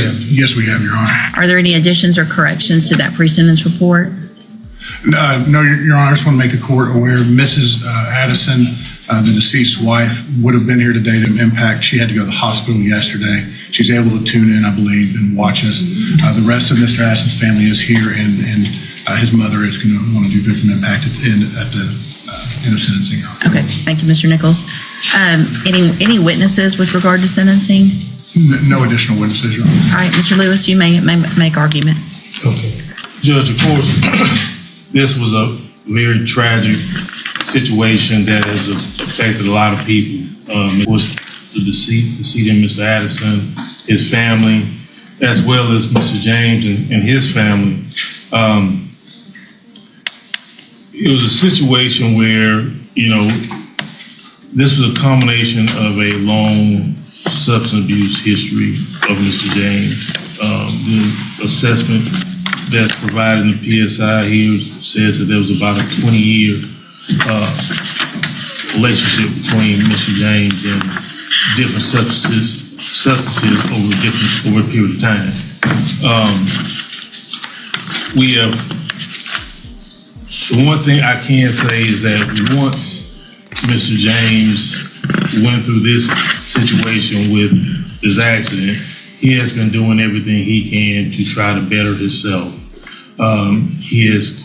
Yes, we have, Your Honor. Are there any additions or corrections to that pre-sentence report? No, Your Honor, I just want to make the court aware Mrs. Addison, the deceased wife, would have been here today to impact. She had to go to the hospital yesterday. She's able to tune in, I believe, and watch us. The rest of Mr. Addison's family is here, and his mother is going to want to do victim impact at the end of sentencing. Okay, thank you, Mr. Nichols. Any witnesses with regard to sentencing? No additional witnesses, Your Honor. All right, Mr. Lewis, you may make argument. Okay. Judge, of course, this was a very tragic situation that has affected a lot of people. It was the decedent, Mr. Addison, his family, as well as Mr. James and his family. It was a situation where, this was a combination of a long substance abuse history of Mr. James. The assessment that's provided in the PSI here says that there was about a 20-year relationship between Mr. James and different substances over a period of time. We have, the one thing I can say is that once Mr. James went through this situation with this accident, he has been doing everything he can to try to better himself. He has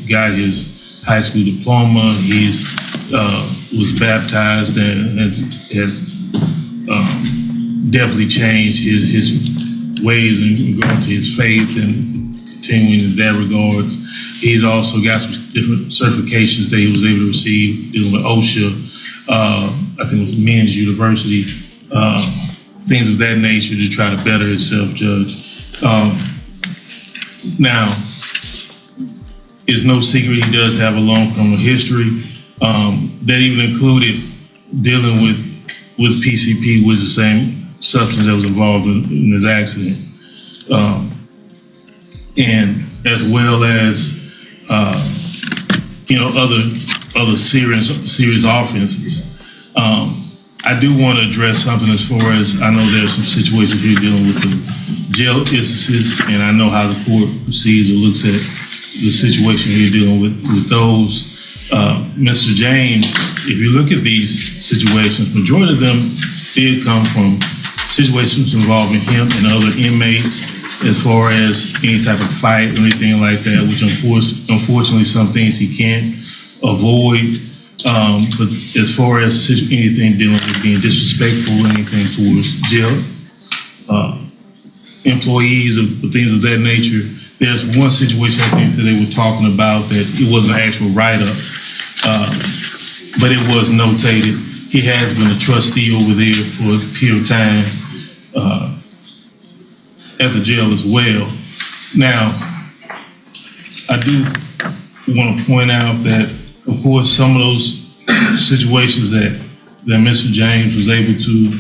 got his high school diploma. He's was baptized and has definitely changed his ways and going to his faith and continuing in that regard. He's also got some different certifications that he was able to receive dealing with OSHA. I think it was Men's University, things of that nature to try to better himself, Judge. Now, it's no secret he does have a long criminal history. That even included dealing with PCP, which is the same substance that was involved in this accident. And as well as, other serious offenses. I do want to address something as far as I know there's some situations here dealing with the jail instances, and I know how the court proceeds or looks at the situation here dealing with those. Mr. James, if you look at these situations, majority of them did come from situations involving him and other inmates, as far as any type of fight or anything like that, which unfortunately some things he can't avoid. But as far as anything dealing with being disrespectful or anything towards jail employees or things of that nature, there's one situation I think that they were talking about that it wasn't an actual write-up, but it was notated. He has been a trustee over there for a period of time at the jail as well. Now, I do want to point out that, of course, some of those situations that Mr. James was able to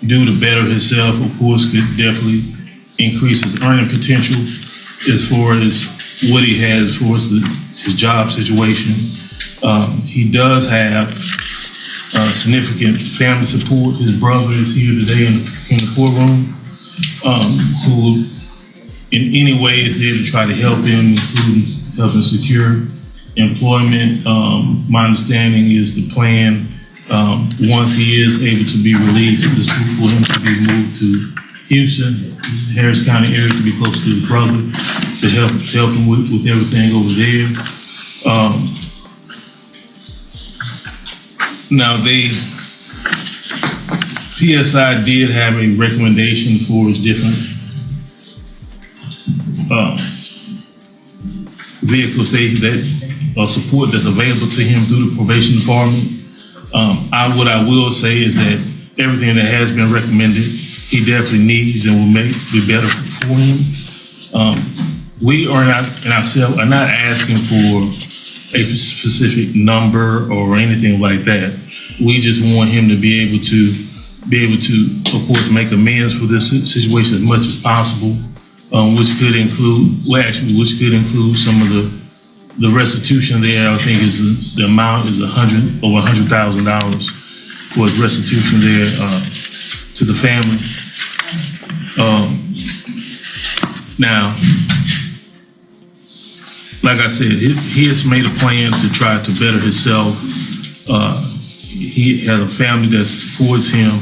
do to better himself, of course, could definitely increase his earning potential as far as what he has as far as his job situation. He does have significant family support. His brother is here today in the courtroom, who in any way is there to try to help him, including helping secure employment. My understanding is the plan, once he is able to be released, is for him to be moved to Houston, Harris County area, to be close to his brother, to help him with everything over there. Now, PSI did have a recommendation for his different vehicles that support that's available to him through the probation department. What I will say is that everything that has been recommended, he definitely needs and will be better for him. We are not, and ourselves are not asking for a specific number or anything like that. We just want him to be able to, of course, make amends for this situation as much as possible, which could include some of the restitution there. I think the amount is over $100,000 for his restitution there to the family. Now, like I said, he has made a plan to try to better himself. He has a family that supports him.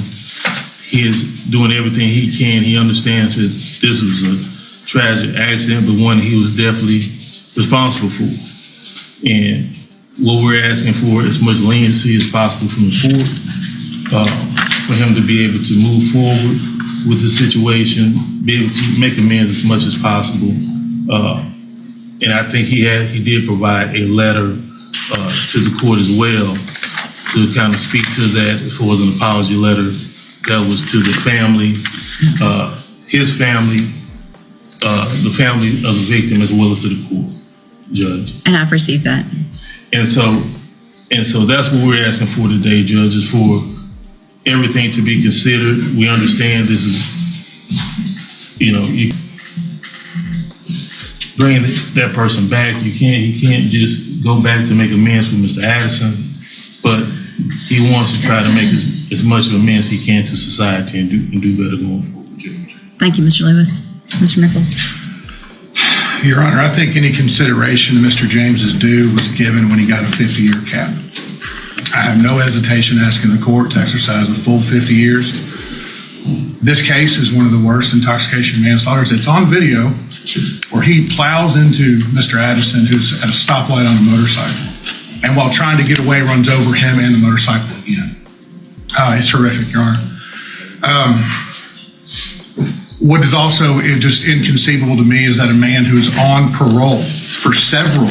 He is doing everything he can. He understands that this was a tragic accident, but one he was definitely responsible for. And what we're asking for is as much leniency as possible from the court, for him to be able to move forward with the situation, be able to make amends as much as possible. And I think he did provide a letter to the court as well to kind of speak to that as far as an apology letter that was to the family, his family, the family of the victim, as well as to the court, Judge. And I've received that. And so that's what we're asking for today, Judge, is for everything to be considered. We understand this is, you bring that person back. He can't just go back to make amends with Mr. Addison, but he wants to try to make as much of amends he can to society and do better going forward, Judge. Thank you, Mr. Lewis. Mr. Nichols. Your Honor, I think any consideration to Mr. James's due was given when he got a 50-year cap. I have no hesitation asking the court to exercise the full 50 years. This case is one of the worst intoxication manslaughters. It's on video where he plows into Mr. Addison, who's at a stoplight on a motorcycle, and while trying to get away, runs over him and the motorcycle again. It's horrific, Your Honor. What is also just inconceivable to me is that a man who's on parole for several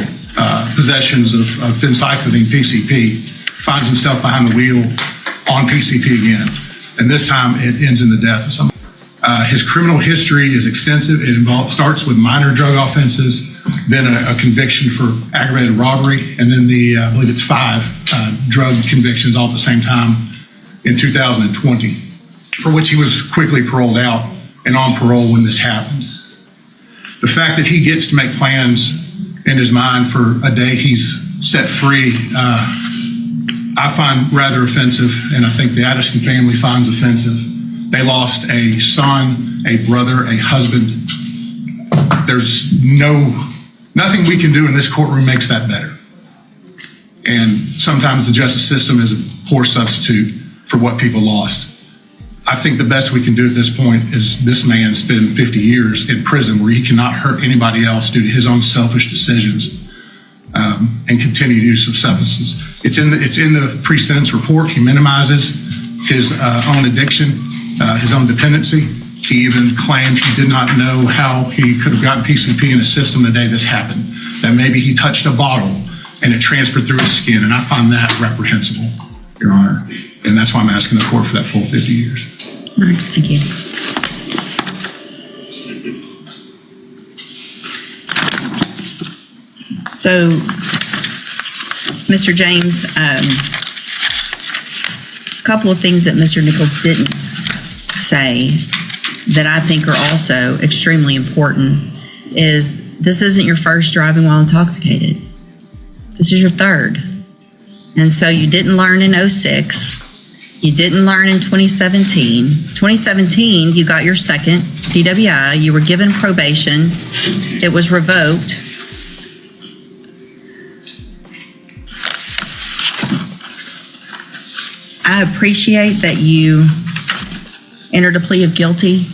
possessions of phencyclidine, PCP, finds himself behind the wheel on PCP again. And this time it ends in the death of someone. His criminal history is extensive. It starts with minor drug offenses, then a conviction for aggravated robbery, and then I believe it's 5 drug convictions all at the same time in 2020, for which he was quickly paroled out and on parole when this happened. The fact that he gets to make plans in his mind for a day he's set free, I find rather offensive, and I think the Addison family finds offensive. They lost a son, a brother, a husband. There's nothing we can do in this courtroom makes that better. And sometimes the justice system is a poor substitute for what people lost. I think the best we can do at this point is this man spend 50 years in prison where he cannot hurt anybody else due to his own selfish decisions and continued use of substances. It's in the pre-sentence report. He minimizes his own addiction, his own dependency. He even claimed he did not know how he could have gotten PCP in his system the day this happened, that maybe he touched a bottle and it transferred through his skin, and I find that reprehensible, Your Honor. And that's why I'm asking the court for that full 50 years. All right, thank you. So, Mr. James, a couple of things that Mr. Nichols didn't say that I think are also extremely important is this isn't your first driving while intoxicated. This is your third. And so you didn't learn in 2006. You didn't learn in 2017. 2017, you got your second DWI. You were given probation. It was revoked. I appreciate that you entered a plea of guilty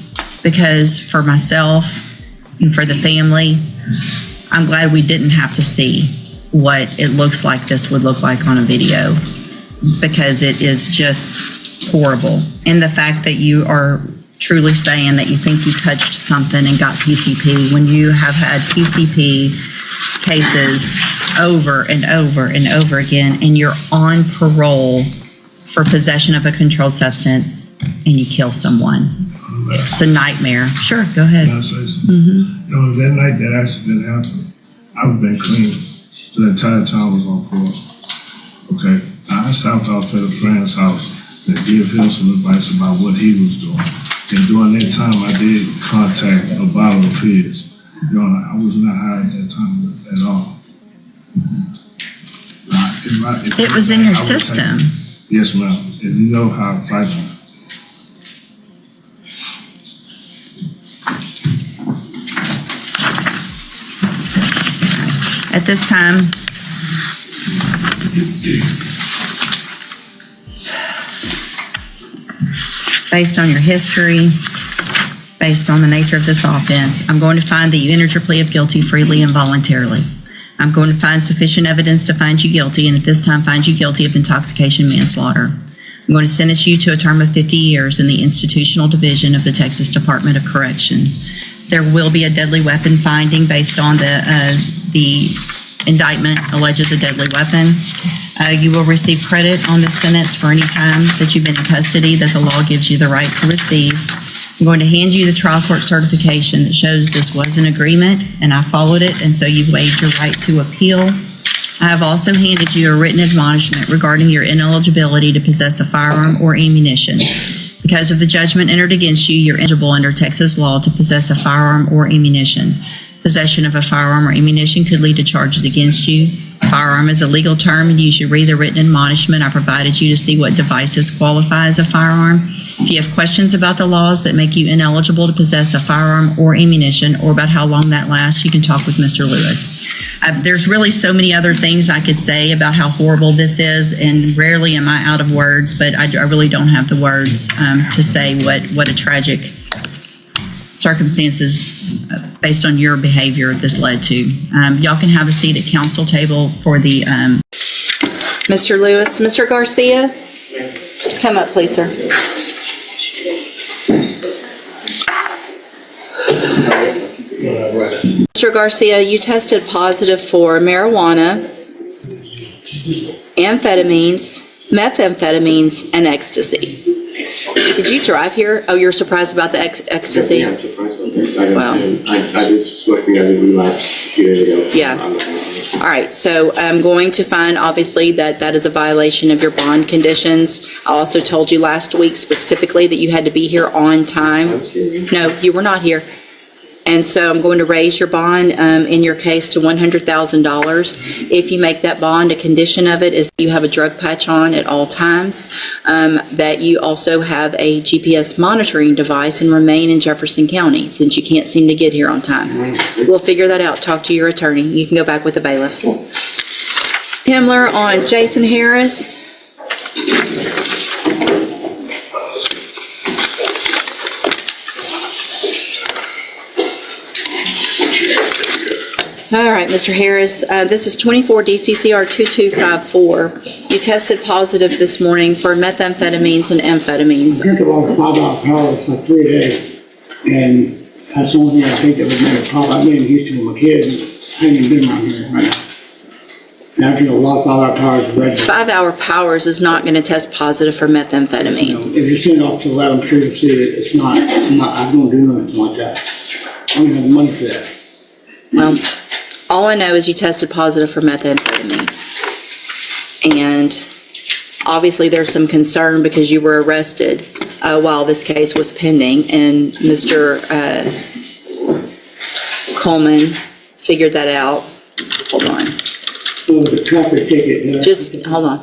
because for myself and for the family, I'm glad we didn't have to see what it looks like this would look like on a video, because it is just horrible. And the fact that you are truly saying that you think you touched something and got PCP when you have had PCP cases over and over and over again, and you're on parole for possession of a controlled substance and you kill someone. It's a nightmare. Sure, go ahead. Can I say something? You know, that night that accident happened, I've been clean the entire time I was on parole. Okay, I stopped off at a friend's house and gave him some advice about what he was doing. And during that time, I did contact a bottle of his. You know, I was not high at that time at all. It was in your system. Yes, ma'am. And you know how I fight you. At this time, based on your history, based on the nature of this offense, I'm going to find that you entered your plea of guilty freely and voluntarily. I'm going to find sufficient evidence to find you guilty, and at this time find you guilty of intoxication manslaughter. I'm going to sentence you to a term of 50 years in the institutional division of the Texas Department of Correction. There will be a deadly weapon finding based on the indictment alleges a deadly weapon. You will receive credit on this sentence for any time that you've been in custody that the law gives you the right to receive. I'm going to hand you the trial court certification that shows this was an agreement and I followed it, and so you've waived your right to appeal. I have also handed you a written admonishment regarding your ineligibility to possess a firearm or ammunition. Because of the judgment entered against you, you're eligible under Texas law to possess a firearm or ammunition. Possession of a firearm or ammunition could lead to charges against you. Firearm is a legal term, and you should read the written admonishment I provided you to see what devices qualify as a firearm. If you have questions about the laws that make you ineligible to possess a firearm or ammunition, or about how long that lasts, you can talk with Mr. Lewis. There's really so many other things I could say about how horrible this is, and rarely am I out of words, but I really don't have the words to say what a tragic circumstances based on your behavior this led to. Y'all can have a seat at council table for the Mr. Lewis. Mr. Garcia, come up, please, sir. Mr. Garcia, you tested positive for marijuana, amphetamines, methamphetamines, and ecstasy. Did you drive here? Oh, you're surprised about the ecstasy? Yeah, I'm surprised about that. Wow. I did smoking, I did relapse a few days ago. Yeah. All right, so I'm going to find, obviously, that is a violation of your bond conditions. I also told you last week specifically that you had to be here on time. No, you were not here. And so I'm going to raise your bond in your case to $100,000. If you make that bond, a condition of it is that you have a drug patch on at all times, that you also have a GPS monitoring device and remain in Jefferson County since you can't seem to get here on time. We'll figure that out. Talk to your attorney. You can go back with the bailiff. Himmler on Jason Harris. All right, Mr. Harris, this is 24 DCCR 2254. You tested positive this morning for methamphetamines and amphetamines. I drank about 5 hour powers for 3 days, and that's the only thing I think that would make a problem. I've been in Houston with my kids, and I ain't even been around here right now. And I drink a lot of 5 hour powers of red. 5 hour powers is not going to test positive for methamphetamine. You know, if you're sitting off to the left, I'm sure you'll see that it's not, I don't do nothing like that. I don't even have the money for that. Well, all I know is you tested positive for methamphetamine. And obviously there's some concern because you were arrested while this case was pending, and Mr. Coleman figured that out. Hold on. So it was a traffic ticket. Just hold on.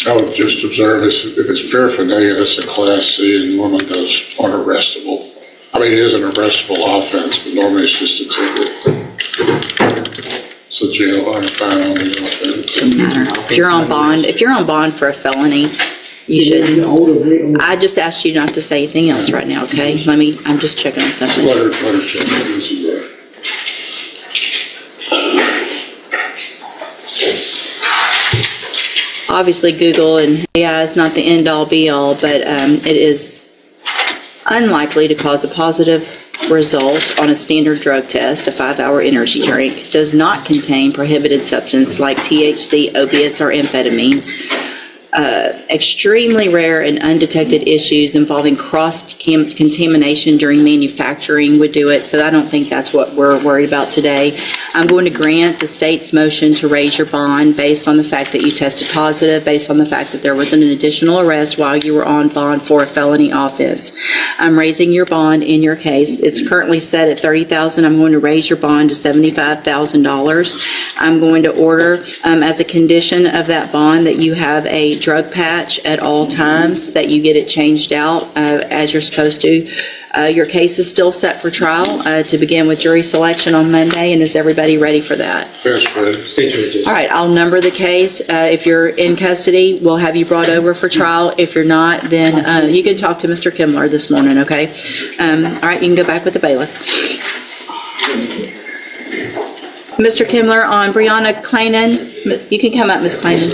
I would just observe this, if it's paraphernalia, that's a class C and normally goes unarrestable. I mean, it is an arrestable offense, but normally it's just a ticket. So jail or fine on the offense. Doesn't matter. If you're on bond for a felony, you shouldn't. I just asked you not to say anything else right now, okay? I'm just checking on something. Let her check it. Obviously, Google and AI is not the end-all be-all, but it is unlikely to cause a positive result on a standard drug test. A 5 hour energy drink does not contain prohibited substance like THC, opiates, or amphetamines. Extremely rare and undetected issues involving cross-contamination during manufacturing would do it, so I don't think that's what we're worried about today. I'm going to grant the state's motion to raise your bond based on the fact that you tested positive, based on the fact that there was an additional arrest while you were on bond for a felony offense. I'm raising your bond in your case. It's currently set at $30,000. I'm going to raise your bond to $75,000. I'm going to order as a condition of that bond that you have a drug patch at all times, that you get it changed out as you're supposed to Your case is still set for trial to begin with jury selection on Monday, and is everybody ready for that? That's great. All right, I'll number the case. If you're in custody, we'll have you brought over for trial. If you're not, then you can talk to Mr. Kimler this morning, okay? All right, you can go back with the bailiff. Mr. Kimler, on Brianna Clanan, you can come up, Ms. Clanan.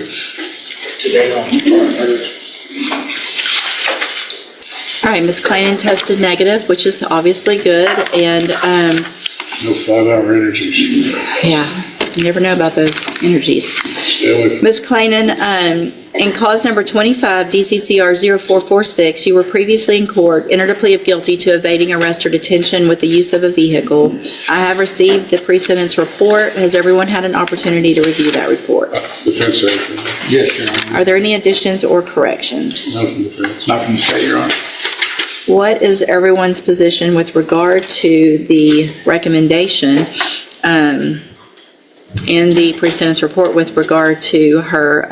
All right, Ms. Clanan tested negative, which is obviously good, and No 5-hour energies. yeah, you never know about those energies. Stay away from Ms. Clanan, in cause number 25, DCCR 0446, you were previously in court, entered a plea of guilty to evading arrest or detention with the use of a vehicle. I have received the pre-sentence report. Has everyone had an opportunity to review that report? defense agent. Yes, Your Honor. Are there any additions or corrections? No from defense. Not from the state, Your Honor. What is everyone's position with regard to the recommendation in the pre-sentence report with regard to her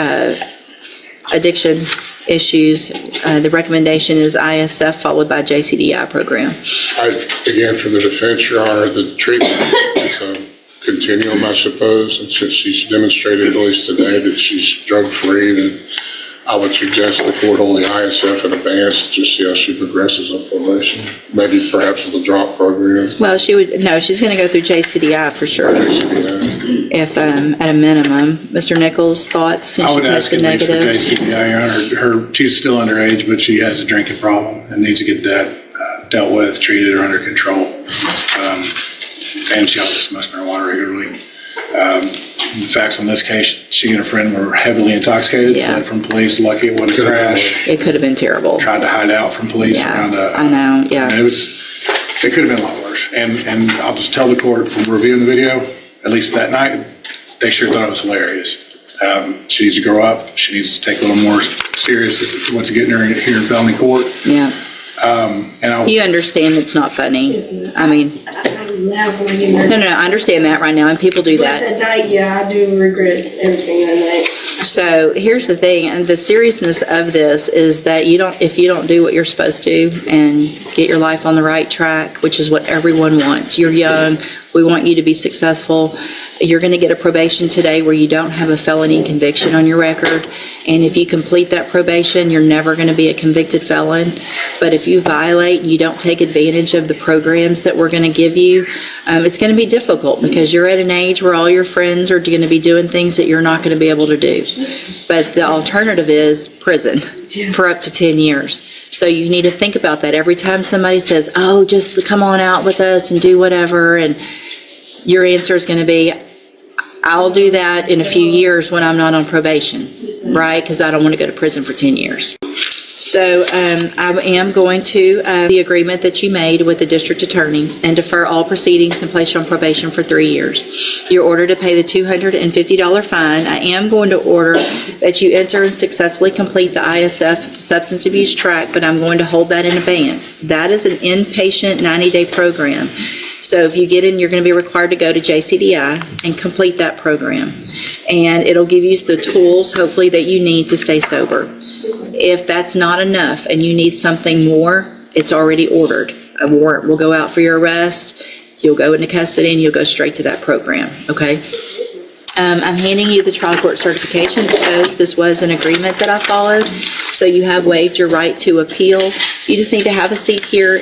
addiction issues? The recommendation is ISF followed by JCDI program. Again, for the defense, Your Honor, the treatment is a continuum, I suppose, and since she's demonstrated, at least today, that she's drug-free, then I would suggest the court hold the ISF in advance to just see how she progresses on probation. Maybe perhaps with a drop program. Well, she's going to go through JCDI for sure, if at a minimum. Mr. Nichols, thoughts since I she would ask tested at least for negative? JCBI, Your Honor. She's still underage, but she has a drinking problem and needs to get that dealt with, treated, or under control. And she also smokes marijuana regularly. The facts on this case, she and her friend were heavily intoxicated, Yeah. fled from police, lucky it wasn't a crash, It could have been terrible. tried to hide out from police around Yeah, I know, yeah. and it could have been a lot worse. And I'll just tell the court from reviewing the video, at least that night, they sure thought it was hilarious. She needs to grow up. She needs to take a little more serious what's getting her here in felony court. Yeah. And You understand it's not funny. I mean, No, no, I understand that right now, and people do But that. that night, yeah, I do regret everything that night. So here's the thing, and the seriousness of this is that if you don't do what you're supposed to and get your life on the right track, which is what everyone wants. You're young. We want you to be successful. You're going to get a probation today where you don't have a felony conviction on your record. And if you complete that probation, you're never going to be a convicted felon. But if you violate and you don't take advantage of the programs that we're going to give you, it's going to be difficult because you're at an age where all your friends are going to be doing things that you're not going to be able to do. But the alternative is prison for up to 10 years. So you need to think about that every time somebody says, oh, just come on out with us and do whatever. And your answer is going to be, I'll do that in a few years when I'm not on probation, right? Because I don't want to go to prison for 10 years. So I am going to the agreement that you made with the district attorney and defer all proceedings and place you on probation for 3 years. You're ordered to pay the $250 fine. I am going to order that you enter and successfully complete the ISF substance abuse track, but I'm going to hold that in abeyance. That is an inpatient 90-day program. So if you get in, you're going to be required to go to JCDI and complete that program. And it'll give you the tools, hopefully, that you need to stay sober. If that's not enough and you need something more, it's already ordered. A warrant will go out for your arrest. You'll go into custody and you'll go straight to that program, okay? I'm handing you the trial court certification that shows this was an agreement that I followed. So you have waived your right to appeal. You just need to have a seat here